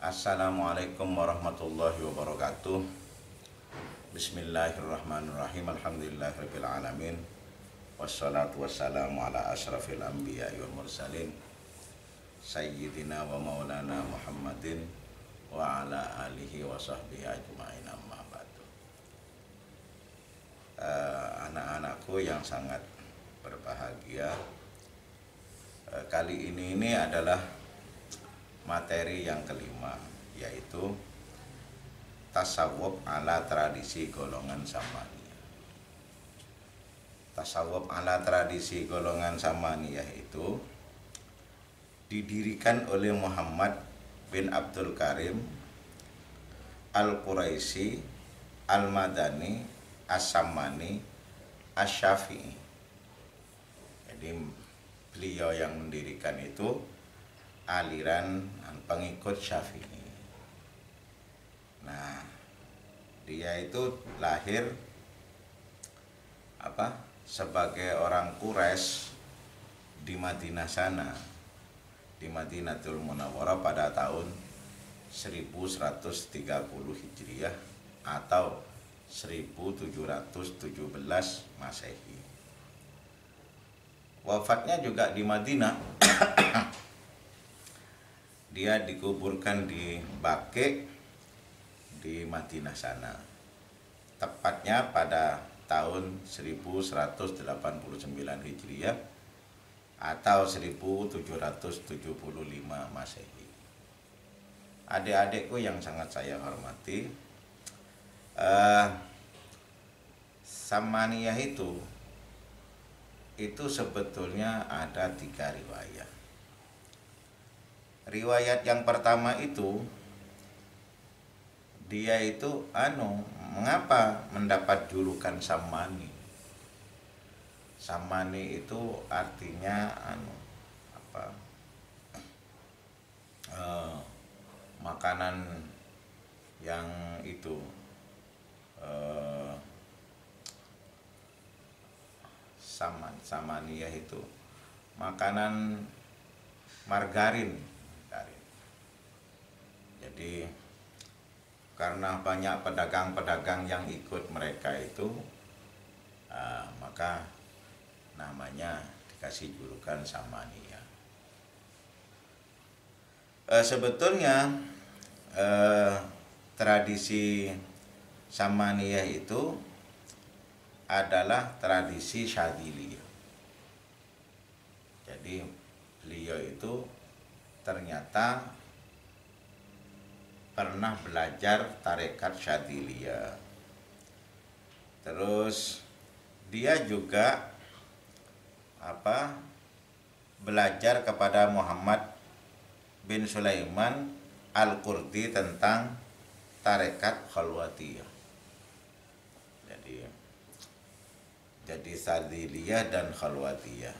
Assalamualaikum warahmatullahi wabarakatuh. Bismillahirrahmanirrahim. Alhamdulillahirabbil alamin. Wassalatu wassalamu ala asyrafil anbiya'i wal mursalin sayyidina wa maulana Muhammadin wa ala alihi wa sahbihi ajma'in, amma ba'du. Anak-anakku yang sangat berbahagia, kali ini adalah materi yang kelima, yaitu tasawuf ala tradisi golongan Samaniyah. Tasawuf ala tradisi golongan Samaniyah itu didirikan oleh Muhammad bin Abdul Karim Al-Quraisy Al-Madani As-Samani Asy-Syafi'i. Jadi beliau yang mendirikan itu aliran pengikut Syafi'i. Nah, dia itu lahir sebagai orang Quraisy di Madinah sana, di Madinatul Munawwarah pada tahun 1130 Hijriah atau 1717 Masehi. Wafatnya juga di Madinah. Dia dikuburkan di Baqi di Madinah sana, tepatnya pada tahun 1189 Hijriah atau 1775 Masehi. Adik-adikku yang sangat saya hormati, Samaniyah itu sebetulnya ada 3 riwayat. Riwayat yang pertama itu, dia itu mengapa mendapat julukan Samani? Samani itu artinya makanan yang itu Samaniyah itu makanan margarin. Jadi karena banyak pedagang-pedagang yang ikut mereka itu, maka namanya dikasih julukan Samaniyah. Sebetulnya tradisi Samaniyah itu adalah tradisi Syadziliyah. Jadi beliau itu ternyata pernah belajar tarekat Syadziliyah. Terus dia juga belajar kepada Muhammad bin Sulaiman Al-Qurdi tentang tarekat Khalwatiyah. Jadi Syadziliyah dan Khalwatiyah.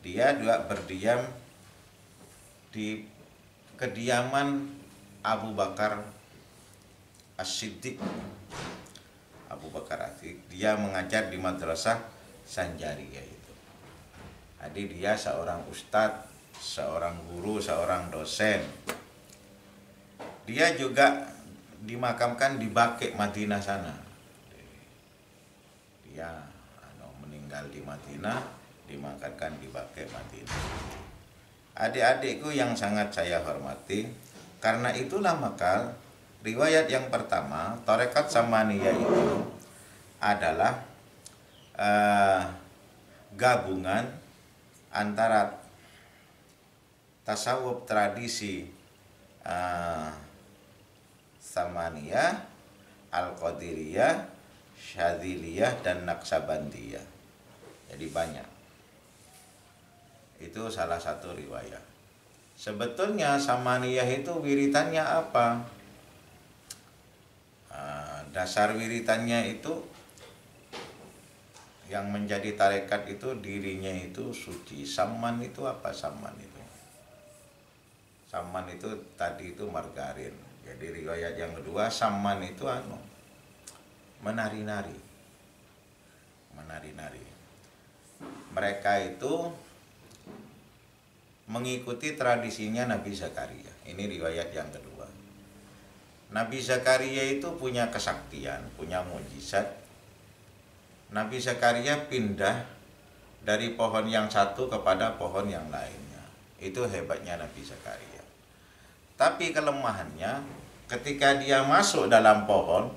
Dia juga berdiam di kediaman Abu Bakar As-Siddiq. Abu Bakar As-Siddiq, dia mengajar di madrasah Sanjariyah itu. Jadi dia seorang ustadz, seorang guru, seorang dosen. Dia juga dimakamkan di Baqi Madinah sana. Dia meninggal di Madinah, dimakamkan di Baqi Madinah. Adik-adikku yang sangat saya hormati, karena itulah maka riwayat yang pertama, tarekat Samaniyah itu adalah gabungan antara tasawuf tradisi Samaniyah, Al-Qadiriyah, Syadziliyah, dan Naqsabandiyah. Jadi banyak. Itu salah satu riwayat. Sebetulnya Samaniyah itu wiritannya apa? Dasar wiritannya itu yang menjadi tarekat itu dirinya itu suci. Saman itu apa? Saman itu tadi itu margarin. Jadi riwayat yang kedua, Saman itu menari-nari. Mereka itu mengikuti tradisinya Nabi Zakaria. Ini riwayat yang kedua. Nabi Zakaria itu punya kesaktian, punya mukjizat. Nabi Zakaria pindah dari pohon yang satu kepada pohon yang lainnya. Itu hebatnya Nabi Zakaria. Tapi kelemahannya, ketika dia masuk dalam pohon,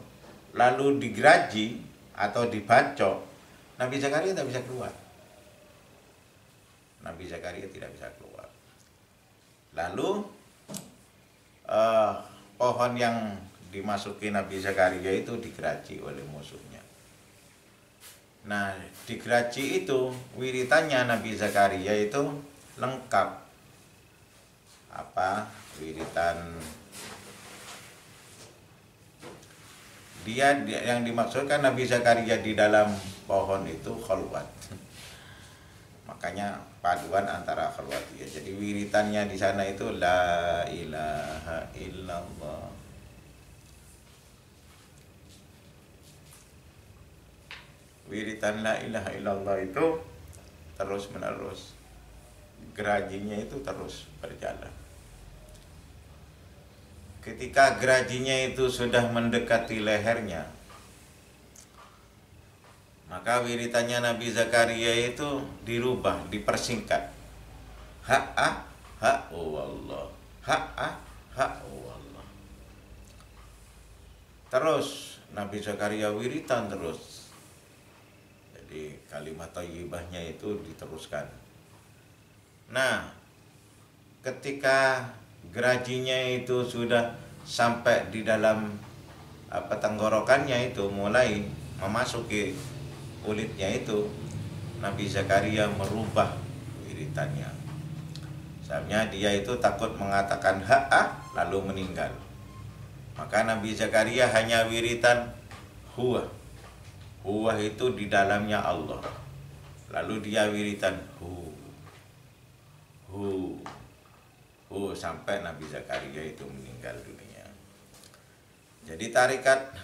lalu digeraji atau dibacok, Nabi Zakaria tidak bisa keluar. Nabi Zakaria tidak bisa keluar. Lalu pohon yang dimasuki Nabi Zakaria itu digeraji oleh musuhnya. Nah, digeraji itu wiritannya Nabi Zakaria itu lengkap. Apa? Wiritan dia yang dimaksudkan Nabi Zakaria di dalam pohon itu khalwat. Makanya paduan antara khalwatiyah. Jadi wiritannya di sana itu la ilaha illallah. Wiritan la ilaha illallah itu terus menerus, gerajinya itu terus berjalan. Ketika gerajinya itu sudah mendekati lehernya, maka wiritannya Nabi Zakaria itu dirubah, dipersingkat. Ha Allah, ha Allah. Terus Nabi Zakaria wiritan terus. Jadi kalimat thayyibahnya itu diteruskan. Nah, ketika gerajinya itu sudah sampai di dalam tenggorokannya itu mulai memasuki kulitnya itu, Nabi Zakaria merubah wiritannya. Sebabnya dia itu takut mengatakan ha'a lalu meninggal. Maka Nabi Zakaria hanya wiritan huwa. Huwa itu di dalamnya Allah. Lalu dia wiritan hu sampai Nabi Zakaria itu meninggal dunia. Jadi tarikat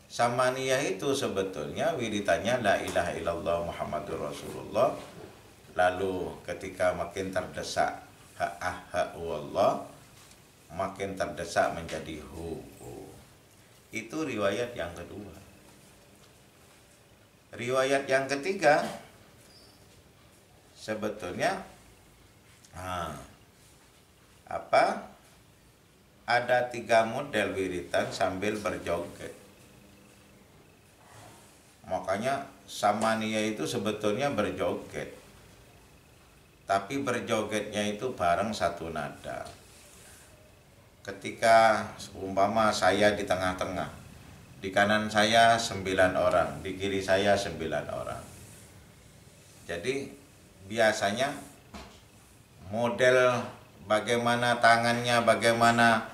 Samaniyah itu sebetulnya wiritannya la ilaha illallah Muhammadur Rasulullah. Lalu ketika makin terdesak Allah, makin terdesak menjadi hu. Itu riwayat yang kedua. Riwayat yang ketiga sebetulnya ada 3 model wiritan sambil berjoget. Makanya Samaniyah itu sebetulnya berjoget, tapi berjogetnya itu bareng satu nada. Ketika umpama saya di tengah-tengah, di kanan saya 9 orang, di kiri saya 9 orang. Jadi biasanya model bagaimana tangannya, bagaimana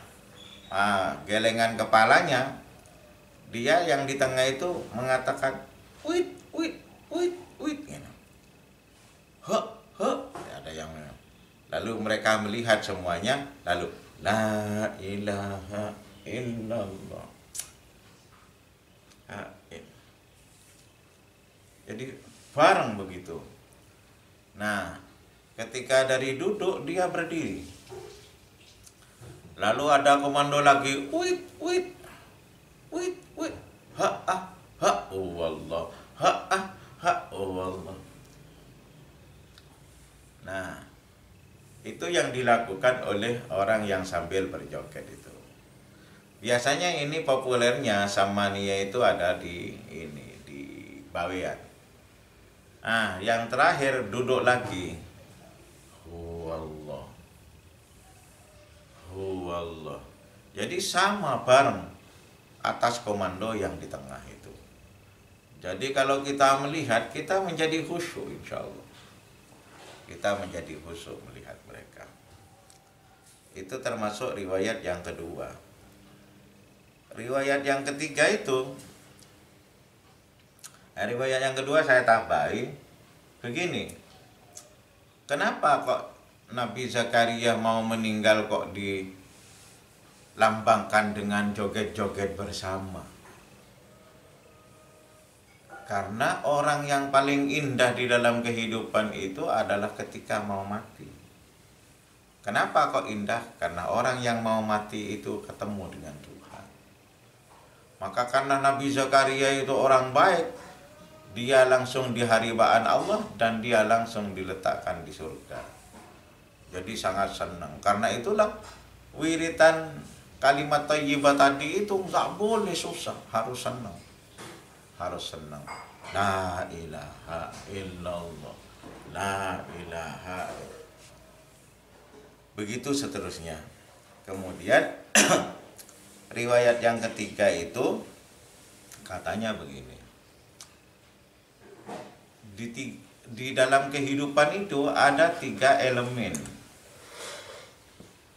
gelengan kepalanya, dia yang di tengah itu mengatakan wit gitu. Ada yang, lalu mereka melihat semuanya, lalu la ilaha illallah. Jadi bareng begitu. Nah, ketika dari duduk dia berdiri. Lalu ada komando lagi, wit. Ha Allah. Ha Allah. Nah, itu yang dilakukan oleh orang yang sambil berjoget itu. Biasanya ini populernya Samaniyah itu ada di Bawean. Nah, yang terakhir duduk lagi. Huwallah. Jadi sama bareng atas komando yang di tengah itu. Jadi kalau kita melihat, kita menjadi khusyuk insya Allah. Kita menjadi khusyuk melihat mereka. Itu termasuk riwayat yang kedua. Riwayat yang ketiga itu, riwayat yang kedua saya tambahin begini. Kenapa kok Nabi Zakaria mau meninggal kok dilambangkan dengan joget-joget bersama? Karena orang yang paling indah di dalam kehidupan itu adalah ketika mau mati. Kenapa kok indah? Karena orang yang mau mati itu ketemu dengan Tuhan. Maka karena Nabi Zakaria itu orang baik, dia langsung diharibaan Allah dan dia langsung diletakkan di surga. Jadi sangat senang. Karena itulah wiritan kalimat thayyibah tadi itu nggak boleh susah, harus senang. Harus senang. La ilaha illallah. La ilaha. Begitu seterusnya. Kemudian riwayat yang ketiga itu katanya begini. Di dalam kehidupan itu ada 3 elemen.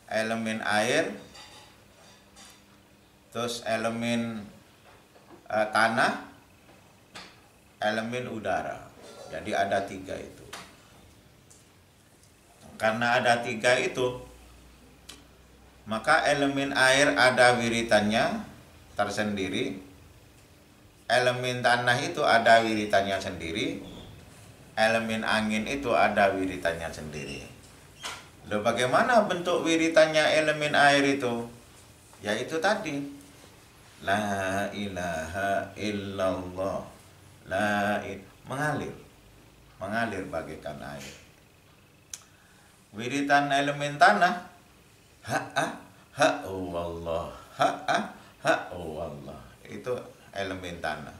Elemen air, terus elemen tanah, elemen udara. Jadi ada 3 itu. Karena ada 3 itu, maka elemen air ada wiritannya tersendiri, elemen tanah itu ada wiritannya sendiri, elemen angin itu ada wiritannya sendiri. Loh, bagaimana bentuk wiritannya elemen air itu? Yaitu tadi, la ilaha illallah, mengalir bagaikan air. Wiritan elemen tanah, Allah, Allah, itu elemen tanah.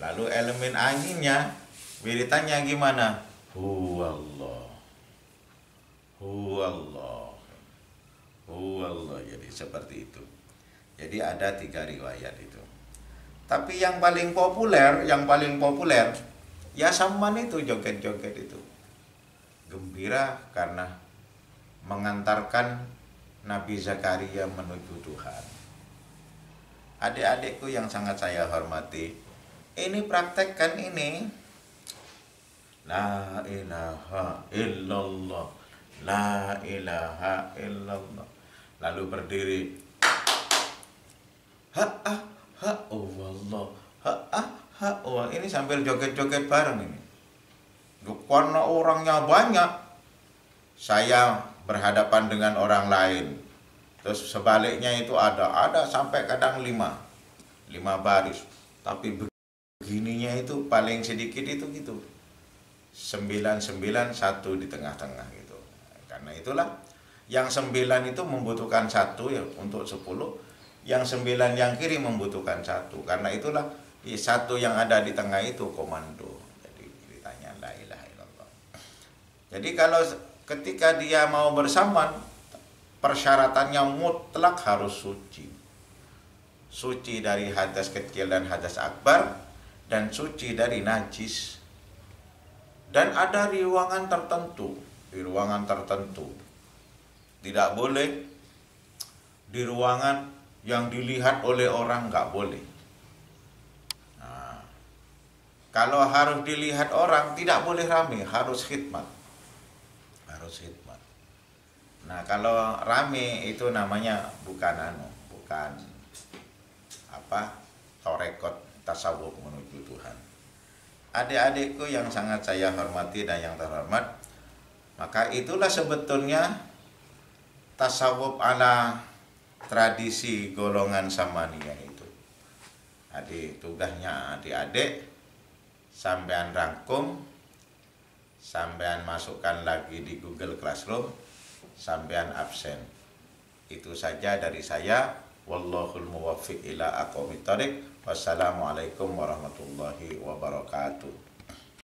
Lalu elemen anginnya, wiritannya gimana? Huwallah, jadi seperti itu. Jadi ada 3 riwayat itu. Tapi yang paling populer ya Samman itu, joget-joget itu. Gembira karena mengantarkan Nabi Zakaria menuju Tuhan. Adik-adikku yang sangat saya hormati, ini praktekkan ini. La ilaha illallah, la ilaha illallah. Lalu berdiri. Allah, Allah. Ini sambil joget-joget bareng ini. Karena orangnya banyak, saya berhadapan dengan orang lain. Terus sebaliknya itu ada sampai kadang 5 baris. Tapi begininya itu paling sedikit itu gitu. 9, 1 di tengah-tengah gitu. Karena itulah yang 9 itu membutuhkan 1 ya untuk 10. Yang 9 yang kiri membutuhkan 1. Karena itulah 1 yang ada di tengah itu komando. Jadi ditanya la ilaha illallah. Jadi kalau ketika dia mau bersamaan, persyaratannya mutlak harus suci. Suci dari hadas kecil dan hadas akbar, dan suci dari najis. Dan ada di ruangan tertentu. Tidak boleh di ruangan yang dilihat oleh orang, nggak boleh. Nah, kalau harus dilihat orang, tidak boleh rame, harus khidmat. Nah, kalau rame itu namanya bukan torekot tasawuf menuju Tuhan. Adik-adikku yang sangat saya hormati dan yang terhormat, maka itulah sebetulnya tasawuf ala tradisi golongan Samaniyah itu. Adik, tugasnya adik-adik sampean rangkum, sampean masukkan lagi di Google Classroom, sampean absen. Itu saja dari saya. Wallahul muwaffiq ila aqwamit thoriq. Wassalamualaikum warahmatullahi wabarakatuh.